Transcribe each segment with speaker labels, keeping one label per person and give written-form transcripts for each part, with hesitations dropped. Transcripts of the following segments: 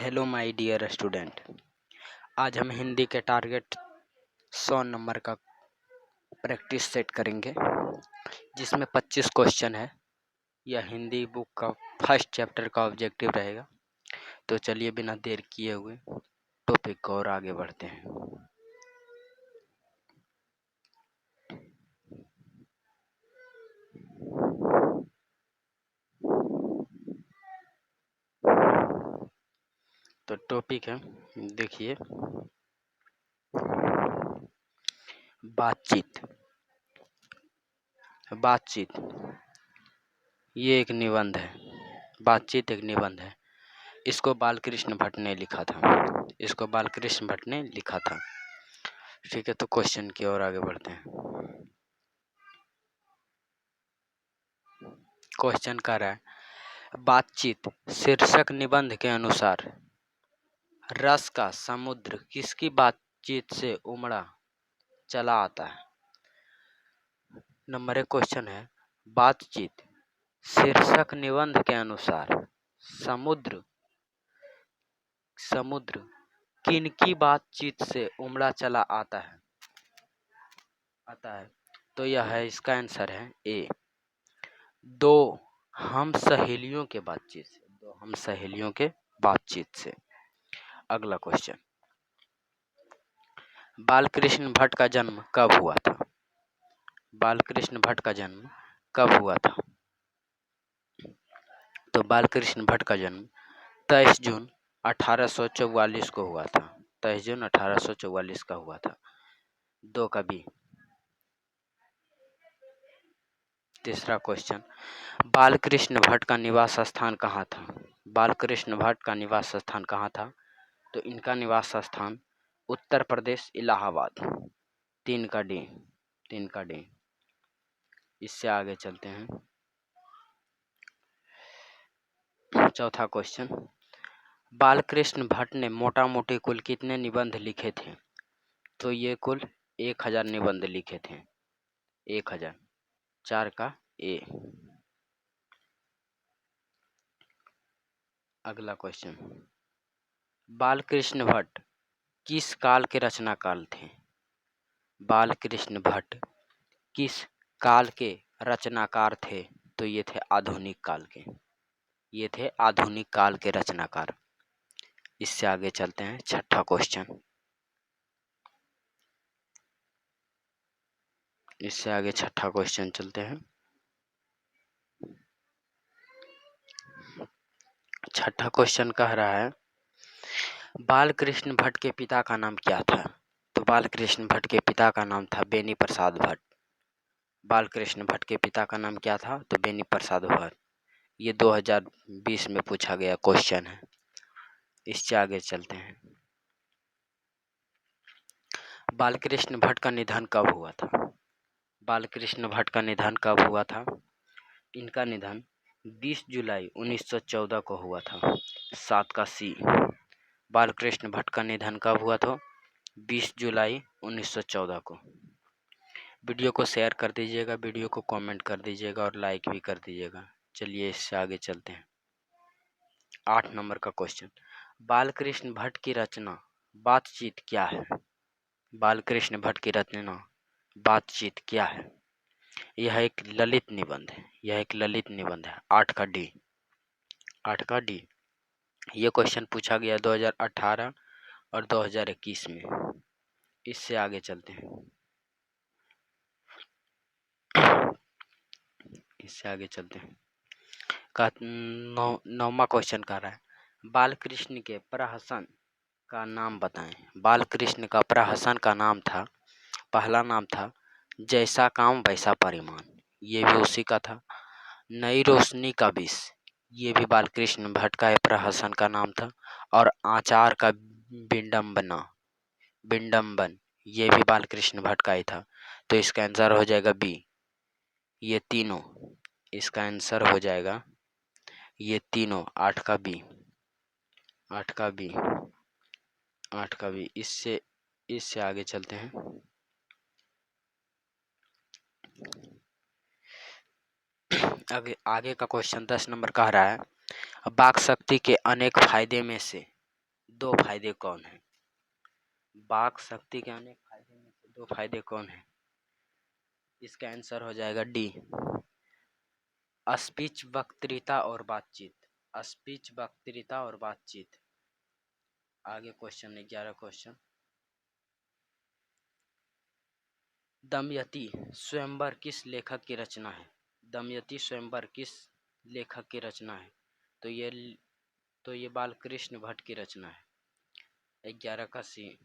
Speaker 1: Hello my dear student. आज हम हिंदी के टारगेट 100 नंबर का प्रैक्टिस सेट करेंगे, जिसमें 25 क्वेश्चन है। यह हिंदी बुक का फर्स्ट चैप्टर का ऑब्जेक्टिव रहेगा। तो चलिए बिना देर किए हुए टॉपिक को और आगे बढ़ते हैं। तो टॉपिक है, देखिए, बातचीत। बातचीत ये एक निबंध है। बातचीत एक निबंध है। इसको बालकृष्ण भट्ट ने लिखा था। ठीक है, तो क्वेश्चन की ओर आगे बढ़ते हैं। क्वेश्चन कर रहा है, बातचीत शीर्षक निबंध के अनुसार रस का समुद्र किसकी बातचीत से उमड़ा चला आता है। नंबर 1 क्वेश्चन है, बातचीत शीर्षक निबंध के अनुसार समुद्र किनकी बातचीत से उमड़ा चला आता है। तो यह है, इसका आंसर है ए, दो हम सहेलियों के बातचीत से। अगला क्वेश्चन, बालकृष्ण भट्ट का जन्म कब हुआ था। तो बालकृष्ण भट्ट का जन्म 23 जून 1844 को हुआ था। 23 जून 1844 का हुआ था। 2 का बी। तीसरा क्वेश्चन, बालकृष्ण भट्ट का निवास स्थान कहाँ था। तो इनका निवास स्थान उत्तर प्रदेश इलाहाबाद। 3 का डी। इससे आगे चलते हैं। चौथा क्वेश्चन, बालकृष्ण भट्ट ने मोटा मोटी कुल कितने निबंध लिखे थे। तो ये कुल 1000 निबंध लिखे थे। 1000। 4 का ए। अगला क्वेश्चन, बालकृष्ण भट्ट किस काल के रचनाकार थे। तो ये थे आधुनिक काल के रचनाकार। इससे आगे चलते हैं। छठा क्वेश्चन, चलते हैं। छठा क्वेश्चन कह रहा है, बालकृष्ण भट्ट के पिता का नाम क्या था। तो बालकृष्ण भट्ट के पिता का नाम था बेनी प्रसाद भट्ट। ये 2020 में पूछा गया क्वेश्चन है। इससे आगे चलते हैं। बालकृष्ण भट्ट का निधन कब हुआ था। इनका निधन 20 जुलाई 1914 को हुआ था। 7 का सी। बालकृष्ण भट्ट का निधन कब हुआ था। 20 जुलाई 1914 को। वीडियो को शेयर कर दीजिएगा, वीडियो को कमेंट कर दीजिएगा और लाइक भी कर दीजिएगा। चलिए इससे आगे चलते हैं। 8 नंबर का क्वेश्चन, बालकृष्ण भट्ट की रचना बातचीत क्या है। यह एक ललित निबंध है। 8 का डी। ये क्वेश्चन पूछा गया 2018 और 2021 में। इससे आगे चलते हैं। 9वां क्वेश्चन कर रहा है, बालकृष्ण के प्रहसन का नाम बताएं। बालकृष्ण का प्रहसन का नाम था, पहला नाम था जैसा काम वैसा परिमाण, ये भी उसी का था। नई रोशनी का विष, ये भी बालकृष्ण भट्ट का प्रहसन का नाम था। और आचार का विडंबन, ये भी बालकृष्ण भट्ट का ही था। तो इसका आंसर हो जाएगा बी, ये तीनों। इसका आंसर हो जाएगा ये तीनों। 8 का बी। इससे आगे चलते हैं। आगे का क्वेश्चन 10 नंबर कह रहा है, वाक शक्ति के अनेक फायदे में से दो फायदे कौन है? वाक शक्ति के अनेक फायदे में से दो फायदे कौन है? इसका आंसर हो जाएगा डी, स्पीच वक्तृता और बातचीत। स्पीच वक्तृता और बातचीत। आगे क्वेश्चन 11 क्वेश्चन। दमयंती स्वयंवर किस लेखक की रचना है? दमयंती स्वयंवर किस लेखक की रचना है? तो ये बालकृष्ण भट्ट की रचना है। 11 का सी।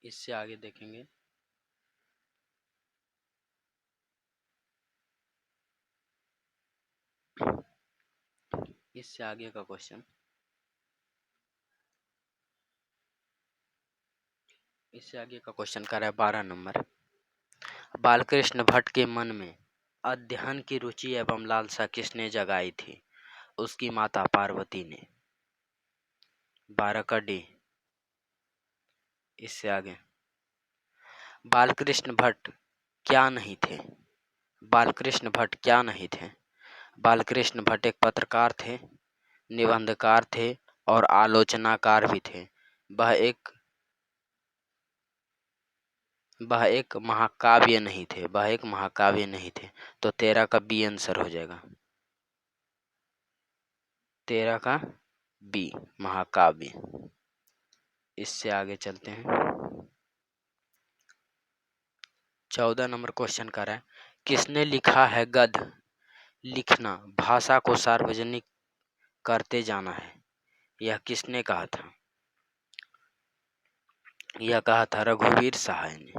Speaker 1: इससे आगे देखेंगे। इससे आगे का क्वेश्चन, इससे आगे का क्वेश्चन कर रहा है 12 नंबर। बालकृष्ण भट्ट के मन में अध्ययन की रुचि एवं लालसा किसने जगाई थी? उसकी माता पार्वती ने। 12 का डी। इससे आगे, बालकृष्ण भट्ट क्या नहीं थे? बालकृष्ण भट्ट क्या नहीं थे? बालकृष्ण भट्ट एक पत्रकार थे, निबंधकार थे और आलोचनाकार भी थे। वह एक वह एक महाकाव्य नहीं थे। वह एक महाकाव्य नहीं थे। तो 13 का बी आंसर हो जाएगा। 13 का बी, महाकाव्य। इससे आगे चलते हैं। 14 नंबर क्वेश्चन कर रहा है, किसने लिखा है गद्य लिखना भाषा को सार्वजनिक करते जाना है? यह किसने कहा था? यह कहा था रघुवीर सहाय ने।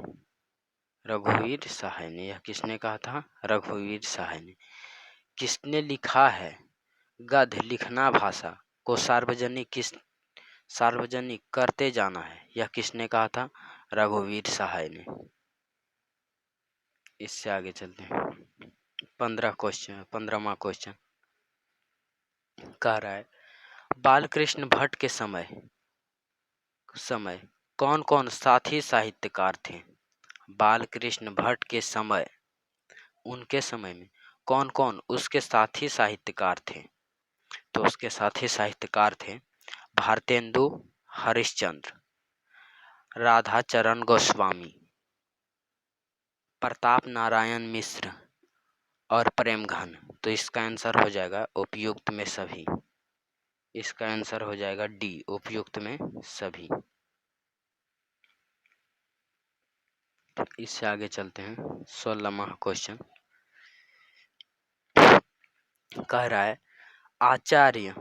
Speaker 1: रघुवीर सहाय ने। यह किसने कहा था? रघुवीर सहाय ने। किसने लिखा है गद्य लिखना भाषा को सार्वजनिक करते जाना है? यह किसने कहा था? रघुवीर सहाय ने। इससे आगे चलते हैं। 15वां क्वेश्चन कह रहा है, बालकृष्ण भट्ट के समय कौन कौन साथी साहित्यकार थे? बालकृष्ण भट्ट के समय, उनके समय में कौन कौन उसके साथी साहित्यकार थे? तो उसके साथी साहित्यकार थे भारतेंदु हरिश्चंद्र, राधाचरण गोस्वामी, प्रताप नारायण मिश्र और प्रेमघन। तो इसका आंसर हो जाएगा उपयुक्त में सभी। इसका आंसर हो जाएगा डी, उपयुक्त में सभी। इससे आगे चलते हैं। 16वां क्वेश्चन कह रहा है, आचार्य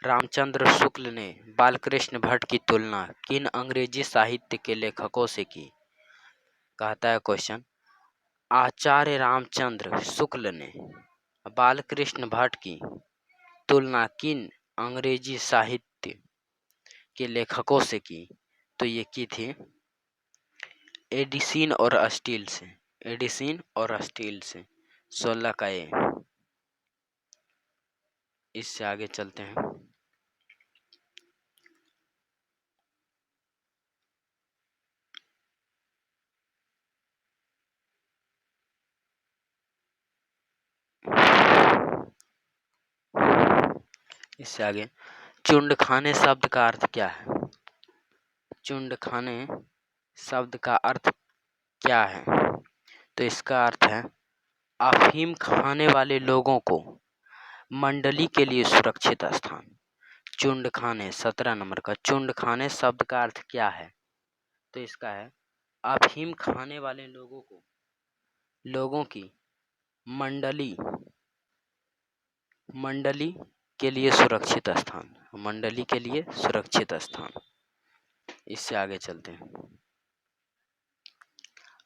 Speaker 1: रामचंद्र शुक्ल ने बालकृष्ण भट्ट की तुलना किन अंग्रेजी साहित्य के लेखकों से की? कहता है क्वेश्चन, आचार्य रामचंद्र शुक्ल ने बालकृष्ण भट्ट की तुलना किन अंग्रेजी साहित्य के लेखकों से की? तो ये की थी एडिसन और स्टील से। एडिसन और स्टील से। 16 का ए। इससे आगे चलते हैं। इससे आगे, चुंडखाने शब्द का अर्थ क्या है? चुंडखाने शब्द का अर्थ क्या है? तो इसका अर्थ है अफीम खाने वाले लोगों को मंडली के लिए सुरक्षित स्थान। चुंडखाने। 17 नंबर का, चुंडखाने शब्द का अर्थ क्या है? तो इसका है अफीम खाने वाले लोगों की मंडली के लिए सुरक्षित स्थान। मंडली के लिए सुरक्षित स्थान। इससे आगे चलते हैं।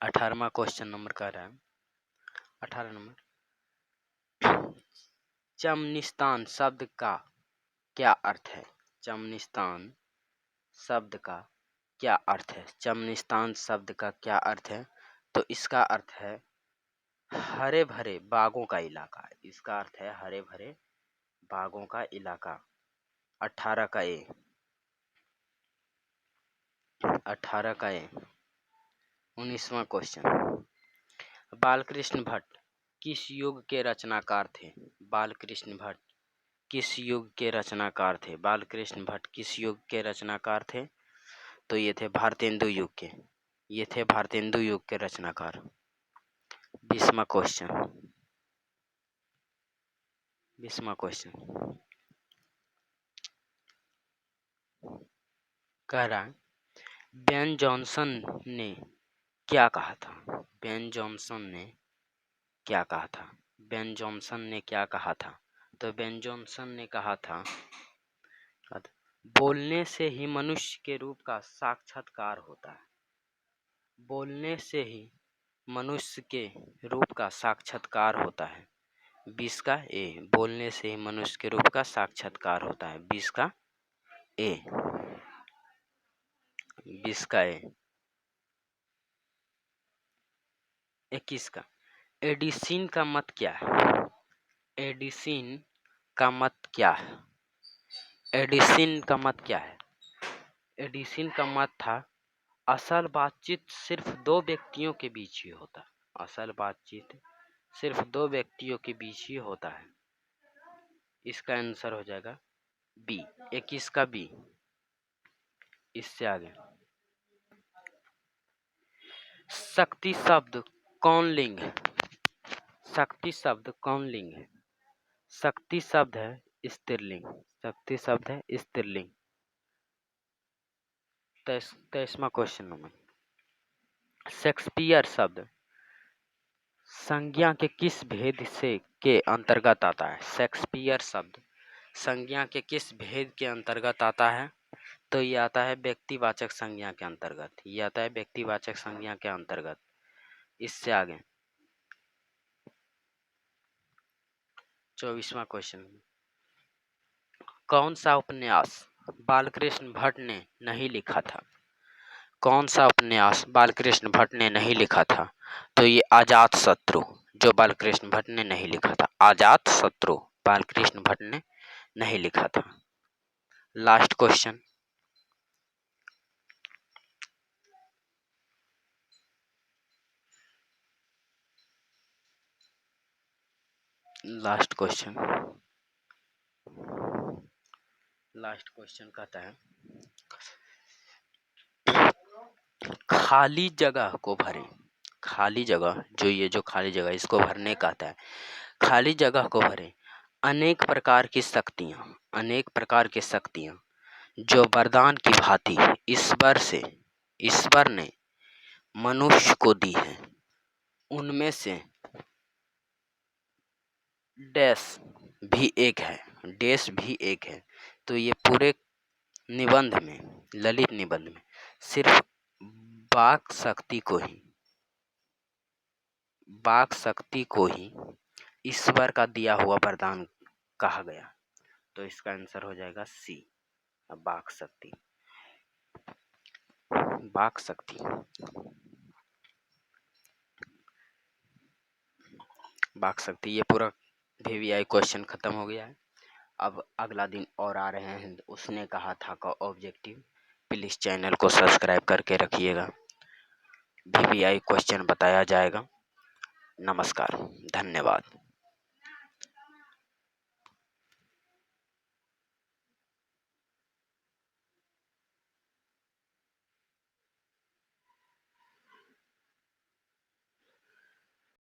Speaker 1: 18वां क्वेश्चन नंबर का रहा है 18 नंबर, चमनिस्तान शब्द का क्या अर्थ है? चमनिस्तान शब्द का क्या अर्थ है? चमनिस्तान शब्द का क्या अर्थ है? तो इसका अर्थ है हरे भरे बागों का इलाका। इसका अर्थ है हरे भरे बागों का इलाका। 18 का ए। 18 का ए। 19वां क्वेश्चन, बालकृष्ण भट्ट किस युग के रचनाकार थे? बालकृष्ण भट्ट किस युग के रचनाकार थे? बालकृष्ण भट्ट किस युग के रचनाकार थे? तो ये थे भारतेंदु युग के, ये थे भारतेंदु युग के रचनाकार। 20वां क्वेश्चन, 20वां क्वेश्चन कह रहा है बेन जॉनसन ने क्या कहा था? बेन जॉनसन ने क्या कहा था? बेन जॉनसन ने क्या कहा था? तो बेन जॉनसन ने कहा था बोलने से ही मनुष्य के रूप का साक्षात्कार होता है। बोलने से ही मनुष्य के रूप का साक्षात्कार होता है। 20 का ए, बोलने से ही मनुष्य के रूप का साक्षात्कार होता है। 20 का ए, 20 का ए। 21 का एडिसन का मत क्या है? एडिसन का मत क्या है? एडिसन का मत क्या है? एडिसन का मत था असल बातचीत सिर्फ दो व्यक्तियों के बीच ही होता है। असल बातचीत सिर्फ दो व्यक्तियों के बीच ही होता है। इसका आंसर हो जाएगा बी, 21 का बी। इससे आगे शक्ति शब्द कौन लिंग है? शक्ति शब्द कौन लिंग है? शक्ति शब्द है स्त्रीलिंग। शक्ति शब्द है स्त्रीलिंग। 23वां क्वेश्चन नंबर, शेक्सपियर शब्द संज्ञा के किस भेद से के अंतर्गत आता है? शेक्सपियर शब्द संज्ञा के किस भेद के अंतर्गत आता है? तो ये आता है व्यक्तिवाचक संज्ञा के अंतर्गत। ये आता है व्यक्तिवाचक संज्ञा के अंतर्गत। इससे आगे 24वां क्वेश्चन, कौन सा उपन्यास बालकृष्ण भट्ट ने नहीं लिखा था? कौन सा उपन्यास बालकृष्ण भट्ट ने नहीं लिखा था? तो ये अजात शत्रु, जो बालकृष्ण भट्ट ने नहीं लिखा था। अजात शत्रु बालकृष्ण भट्ट ने नहीं लिखा था। लास्ट क्वेश्चन, लास्ट क्वेश्चन कहता है खाली जगह को भरें। खाली जगह, जो ये जो खाली जगह इसको भरने कहता है। खाली जगह को भरें अनेक प्रकार की शक्तियां, अनेक प्रकार की शक्तियां जो वरदान की भांति ईश्वर ने मनुष्य को दी है। उनमें से डैश भी एक है, डैश भी एक है। तो ये पूरे निबंध में, ललित निबंध में सिर्फ वाक शक्ति को ही ईश्वर का दिया हुआ वरदान कहा गया। तो इसका आंसर हो जाएगा सी, वाक शक्ति। वाक शक्ति, वाक शक्ति। ये पूरा VVI क्वेश्चन खत्म हो गया है। अब अगला दिन और आ रहे हैं उसने कहा था का ऑब्जेक्टिव। प्लीज चैनल को सब्सक्राइब करके रखिएगा। VVI क्वेश्चन बताया जाएगा। नमस्कार, धन्यवाद।